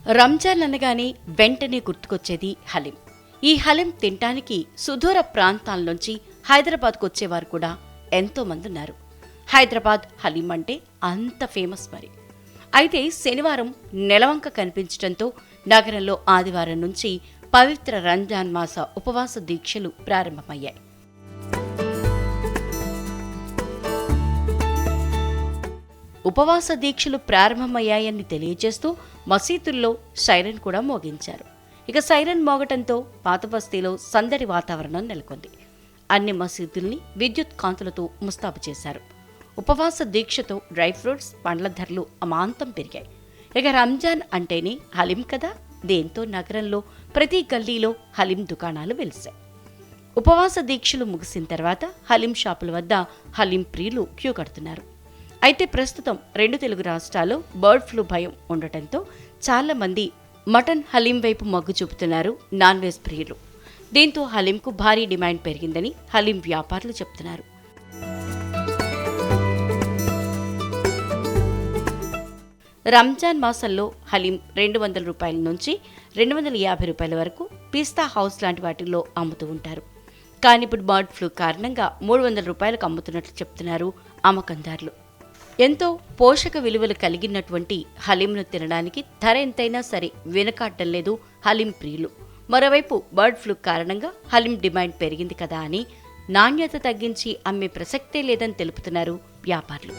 రంజాన్ అనగానే వెంటనే గుర్తుకొచ్చేది హలీం. ఈ హలీం తినటానికి సుదూర ప్రాంతాల నుంచి హైదరాబాద్కు వచ్చేవారు కూడా ఎంతో మంది ఉన్నారు. హైదరాబాద్ హలీం అంటే అంత ఫేమస్ మరి. అయితే శనివారం నెలవంక కనిపించడంతో నగరంలో ఆదివారం నుంచి పవిత్ర రంజాన్ మాస ఉపవాస దీక్షలు ప్రారంభమయ్యాయి. ఉపవాస దీక్షలు ప్రారంభమయ్యాయని తెలియజేస్తూ మసీదుల్లో సైరన్ కూడా మోగించారు. ఇక సైరన్ మోగటంతో పాత బస్తీలో సందడి వాతావరణం నెలకొంది. అన్ని మసీదుల్ని విద్యుత్ కాంతులతో ముస్తాబు చేశారు. ఉపవాస దీక్షతో డ్రై ఫ్రూట్స్, పండ్ల ధరలు అమాంతం పెరిగాయి. ఇక రంజాన్ అంటేనే హలీం కదా, దేంతో నగరంలో ప్రతి గల్లీలో హలీం దుకాణాలు వెలిశాయి. ఉపవాస దీక్షలు ముగిసిన తర్వాత హలీం షాపుల వద్ద హలీం ప్రియులు క్యూ కడుతున్నారు. అయితే ప్రస్తుతం 2 తెలుగు రాష్ట్రాల్లో బర్డ్ ఫ్లూ భయం ఉండటంతో చాలా మంది మటన్ హలీం వైపు మొగ్గు చూపుతున్నారు నాన్ వెజ్ ప్రియులు. దీంతో హలీంకు భారీ డిమాండ్ పెరిగిందని హలీం వ్యాపారులు చెప్తున్నారు. రంజాన్ మాసంలో హలీం 200 రూపాయల నుంచి 250 రూపాయల వరకు పిస్తా హౌస్ లాంటి వాటిల్లో అమ్ముతూ ఉంటారు. కానీ ఇప్పుడు బర్డ్ ఫ్లూ కారణంగా 300 రూపాయలకు అమ్ముతున్నట్లు చెప్తున్నారు అమ్మకందారులు. ఎంతో పోషక విలువలు కలిగినటువంటి హలీంను తినడానికి ధర ఎంతైనా సరే వెనకాడటం లేదు హలీం ప్రియులు. మరోవైపు బర్డ్ ఫ్లూ కారణంగా హలీం డిమాండ్ పెరిగింది కదా అని నాణ్యత తగ్గించి అమ్మే ప్రసక్తే లేదని తెలుపుతున్నారు వ్యాపారులు.